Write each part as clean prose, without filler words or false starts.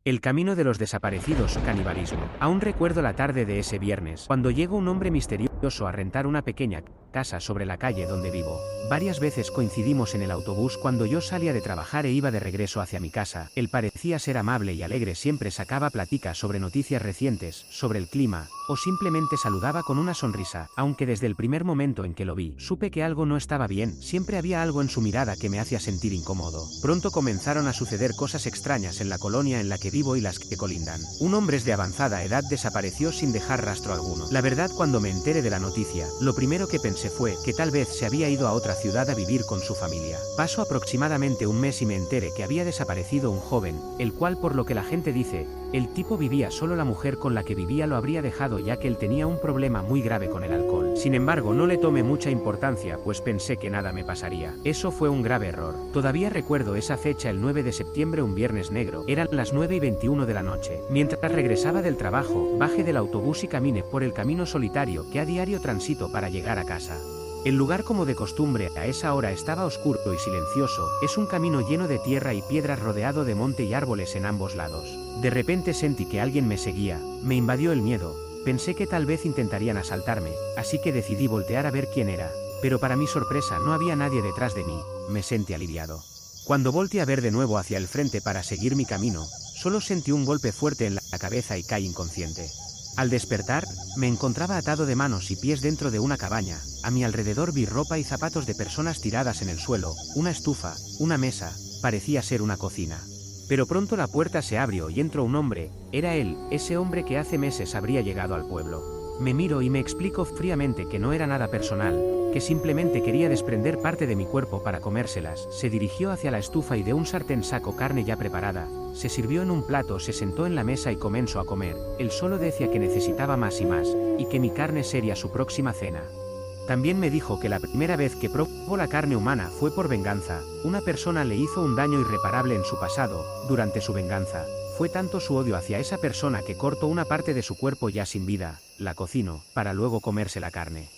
El camino de los desaparecidos, canibalismo. Aún recuerdo la tarde de ese viernes, cuando llegó un hombre misterioso a rentar una pequeña casa sobre la calle donde vivo. Varias veces coincidimos en el autobús cuando yo salía de trabajar e iba de regreso hacia mi casa. Él parecía ser amable y alegre, siempre sacaba plática sobre noticias recientes, sobre el clima, o simplemente saludaba con una sonrisa. Aunque desde el primer momento en que lo vi, supe que algo no estaba bien, siempre había algo en su mirada que me hacía sentir incómodo. Pronto comenzaron a suceder cosas extrañas en la colonia en la que vivo y las que colindan. Un hombre de avanzada edad desapareció sin dejar rastro alguno. La verdad, cuando me enteré de la noticia, lo primero que pensé fue que tal vez se había ido a otra ciudad a vivir con su familia. Pasó aproximadamente un mes y me enteré que había desaparecido un joven, el cual, por lo que la gente dice, el tipo vivía solo. La mujer con la que vivía lo habría dejado ya que él tenía un problema muy grave con el alcohol. Sin embargo, no le tomé mucha importancia, pues pensé que nada me pasaría. Eso fue un grave error. Todavía recuerdo esa fecha, el 9 de septiembre, un viernes negro. Eran las 9:21 de la noche. Mientras regresaba del trabajo, bajé del autobús y caminé por el camino solitario que a diario transito para llegar a casa. El lugar, como de costumbre, a esa hora estaba oscuro y silencioso. Es un camino lleno de tierra y piedras, rodeado de monte y árboles en ambos lados. De repente sentí que alguien me seguía. Me invadió el miedo. Pensé que tal vez intentarían asaltarme, así que decidí voltear a ver quién era. Pero para mi sorpresa no había nadie detrás de mí. Me sentí aliviado. Cuando volteé a ver de nuevo hacia el frente para seguir mi camino, solo sentí un golpe fuerte en la cabeza y caí inconsciente. Al despertar, me encontraba atado de manos y pies dentro de una cabaña. A mi alrededor vi ropa y zapatos de personas tiradas en el suelo, una estufa, una mesa, parecía ser una cocina. Pero pronto la puerta se abrió y entró un hombre. Era él, ese hombre que hace meses habría llegado al pueblo. Me miro y me explico fríamente que no era nada personal, que simplemente quería desprender parte de mi cuerpo para comérselas. Se dirigió hacia la estufa y de un sartén sacó carne ya preparada. Se sirvió en un plato, se sentó en la mesa y comenzó a comer. Él solo decía que necesitaba más y más, y que mi carne sería su próxima cena. También me dijo que la primera vez que probó la carne humana fue por venganza. Una persona le hizo un daño irreparable en su pasado. Durante su venganza, fue tanto su odio hacia esa persona que cortó una parte de su cuerpo ya sin vida, la cocinó, para luego comerse la carne.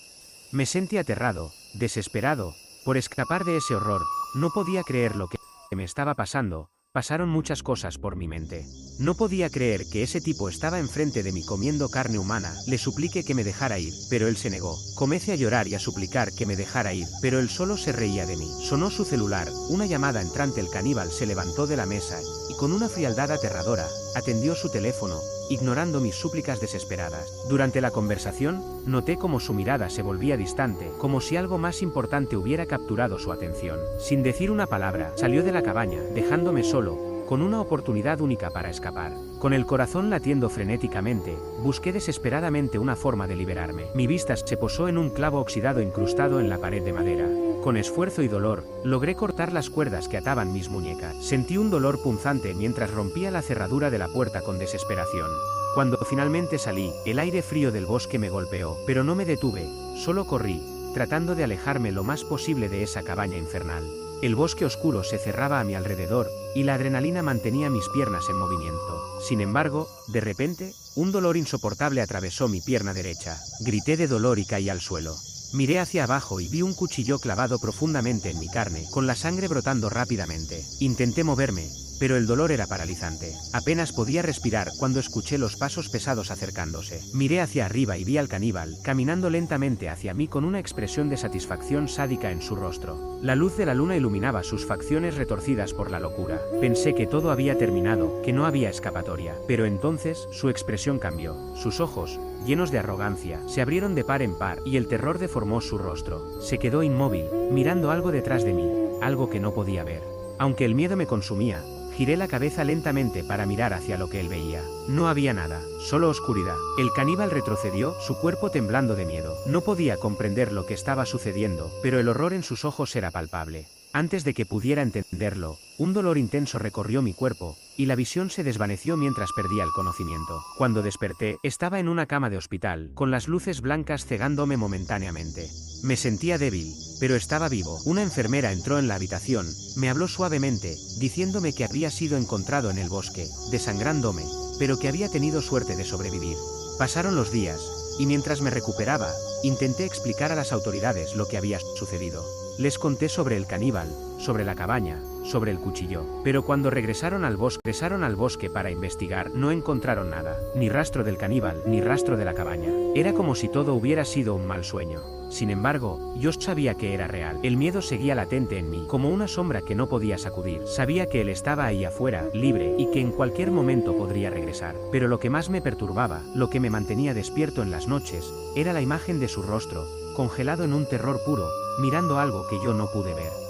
Me sentí aterrado, desesperado, por escapar de ese horror. No podía creer lo que me estaba pasando. Pasaron muchas cosas por mi mente. No podía creer que ese tipo estaba enfrente de mí comiendo carne humana. Le supliqué que me dejara ir, pero él se negó. Comencé a llorar y a suplicar que me dejara ir, pero él solo se reía de mí. Sonó su celular, una llamada entrante. El caníbal se levantó de la mesa y, con una frialdad aterradora, atendió su teléfono, ignorando mis súplicas desesperadas. Durante la conversación, noté cómo su mirada se volvía distante, como si algo más importante hubiera capturado su atención. Sin decir una palabra, salió de la cabaña, dejándome solo, con una oportunidad única para escapar. Con el corazón latiendo frenéticamente, busqué desesperadamente una forma de liberarme. Mi vista se posó en un clavo oxidado incrustado en la pared de madera. Con esfuerzo y dolor, logré cortar las cuerdas que ataban mis muñecas. Sentí un dolor punzante mientras rompía la cerradura de la puerta con desesperación. Cuando finalmente salí, el aire frío del bosque me golpeó, pero no me detuve, solo corrí, tratando de alejarme lo más posible de esa cabaña infernal. El bosque oscuro se cerraba a mi alrededor, y la adrenalina mantenía mis piernas en movimiento. Sin embargo, de repente, un dolor insoportable atravesó mi pierna derecha. Grité de dolor y caí al suelo. Miré hacia abajo y vi un cuchillo clavado profundamente en mi carne, con la sangre brotando rápidamente. Intenté moverme, pero el dolor era paralizante. Apenas podía respirar cuando escuché los pasos pesados acercándose. Miré hacia arriba y vi al caníbal, caminando lentamente hacia mí con una expresión de satisfacción sádica en su rostro. La luz de la luna iluminaba sus facciones retorcidas por la locura. Pensé que todo había terminado, que no había escapatoria. Pero entonces, su expresión cambió. Sus ojos, llenos de arrogancia, se abrieron de par en par, y el terror deformó su rostro. Se quedó inmóvil, mirando algo detrás de mí, algo que no podía ver. Aunque el miedo me consumía, giré la cabeza lentamente para mirar hacia lo que él veía. No había nada, solo oscuridad. El caníbal retrocedió, su cuerpo temblando de miedo. No podía comprender lo que estaba sucediendo, pero el horror en sus ojos era palpable. Antes de que pudiera entenderlo, un dolor intenso recorrió mi cuerpo, y la visión se desvaneció mientras perdía el conocimiento. Cuando desperté, estaba en una cama de hospital, con las luces blancas cegándome momentáneamente. Me sentía débil, pero estaba vivo. Una enfermera entró en la habitación, me habló suavemente, diciéndome que había sido encontrado en el bosque, desangrándome, pero que había tenido suerte de sobrevivir. Pasaron los días, y mientras me recuperaba, intenté explicar a las autoridades lo que había sucedido. Les conté sobre el caníbal, sobre la cabaña, sobre el cuchillo. Pero cuando regresaron al bosque para investigar, no encontraron nada. Ni rastro del caníbal, ni rastro de la cabaña. Era como si todo hubiera sido un mal sueño. Sin embargo, yo sabía que era real. El miedo seguía latente en mí, como una sombra que no podía sacudir. Sabía que él estaba ahí afuera, libre, y que en cualquier momento podría regresar. Pero lo que más me perturbaba, lo que me mantenía despierto en las noches, era la imagen de su rostro, congelado en un terror puro, mirando algo que yo no pude ver.